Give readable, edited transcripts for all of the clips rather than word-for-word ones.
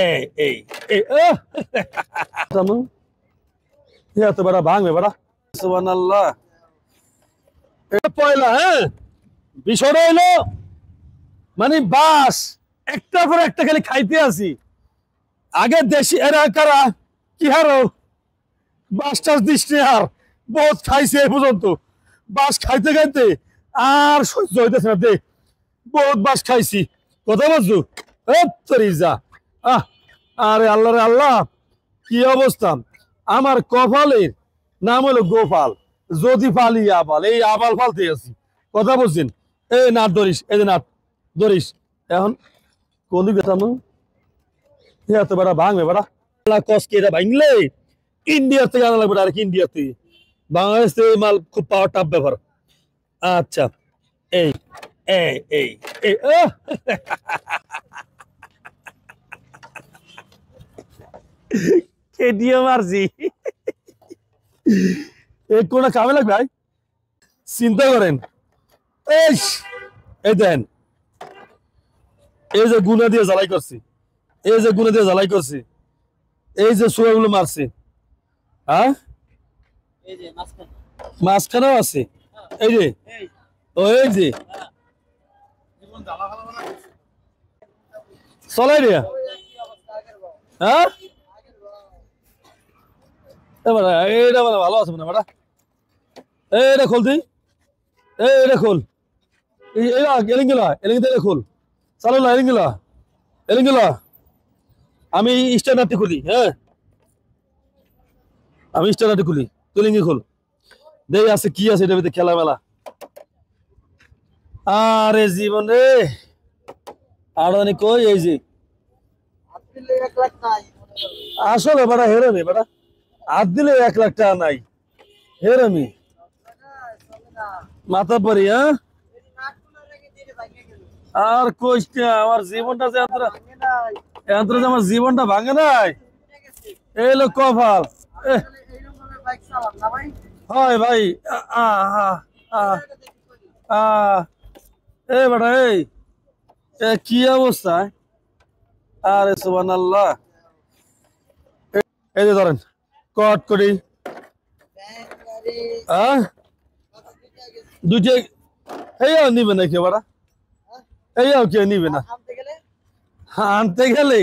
এই এই এই তামু ইয়া তো বড় ভাঙবে বড় সুবহানাল্লাহ এটা পয়লা হ্যাঁ বিষয়টা হলো মানে বাস একটা পর একটা খালি খাইতে আসি আগে দেশি এরা কারা কি হারো বাস টাস দৃষ্টি আর বহুত খাইছে এ পর্যন্ত বাস খাইতে খাইতে আর সহ্য হইতেছে না দে বহুত বাস খাইছি কথা বলছো যা আহ আরে আল্লাহ রে আল্লাহ কি অবস্থা আমার কপালের নাম হলো গোপাল যদি পালি আবাল এই আবাল ফালতে আছি কথা বলছেন এই নাট ধরিস এই যে নাট ধরিস এখন কোন দিকে থামু এত বড় ভাঙবে বড় কষ্ট এটা ভাঙলে ইন্ডিয়া থেকে আনা লাগবে আর কি ইন্ডিয়া থেকে বাংলাদেশ থেকে মাল খুব পাওয়ার টাপ ব্যাপার আচ্ছা এই এই এই এই কেডিও মারছি এই কোনটা কামে লাগবে ভাই চিন্তা করেন এই দেন এই যে গুনা দিয়ে জ্বালাই করছি এই যে গুনা দিয়ে জ্বালাই করছি এই যে সোয়াগুলো মারছি হ্যাঁ মাঝখানেও আছে এই যে এই যে চলাই রে হ্যাঁ এইটা মানে ভালো আছে না বেটা এইটা খোল তুই এইটা খোল এলিঙ্গিলা এলিঙ্গিতে খোল চালো না এলিঙ্গিলা এলিঙ্গিলা আমি স্ট্যান্ডার্ডটি খুলি হ্যাঁ আমি স্ট্যান্ডার্ডটি খুলি তুই লিঙ্গি খোল দেই আছে কি আছে এটা খেলা মেলা আরে জীবন রে আর অনেক কই এই যে আসলে বেটা হেরে নে বেটা হাত দিলে 1 লাখ টাকা নাই হেরামি মাথা পরি হ্যাঁ আর কইস না আমার জীবনটা যে আমার জীবনটা ভাঙে নাই এই লোক কপাল হয় ভাই এই বেটা এই কি অবস্থা আরে সুবহানাল্লাহ এই যে ধরেন কট করি দুইটা এইও নিবে না কেউ বাড়া এইও কেউ নিবে না আনতে গেলে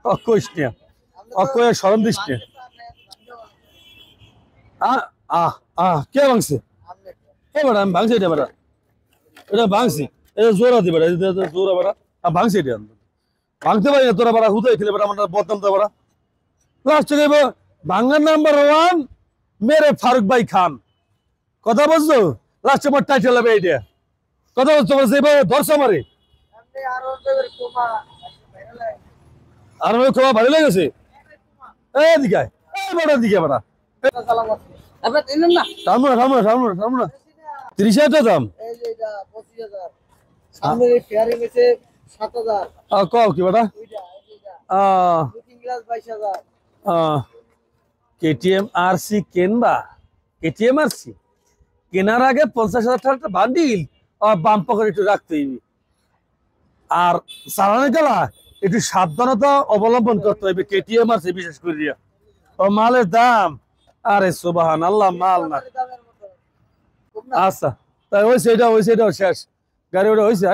অকইস না অকয়ে স্মরণ দিস না কে ভাঙছে বেড়া আমি ভাঙছি এটা বেড়া এটা ভাঙছি এটা জোড়া দিবে জোড়া বেড়া ভাঙছি এটা ভাঙতে পারি না তোরা বেড়া হুদাই খেলে বেড়া আমার বদনাম তো বেড়া লাস্টে যাইব বাংলার নাম্বার 1 মেরে ফারুক ভাই খান কথা বলছো লাস্টে আমার টাইটেল হবে এইটা কথা বলছো ধরছো আমারে আর ক্ষমা ভালো লেগেছে এই দিকে এই বড় দিকে বড় সামনে 30,000 দাম কও কি বেটা KTM RC Canva KTM RC কেনার আগে 50,000 টাকা বান্ডিল আর বাম পকেটে একটু রাখতে হইবে আর চালানো গেলা একটু সাবধানতা অবলম্বন করতে হইবে কেটিএম আরসি বিশেষ করে ও মালের দাম আরে সুবহানাল্লাহ মাল না আচ্ছা তাই ওই সেটা শেষ গাড়ি ওটা হয়েছে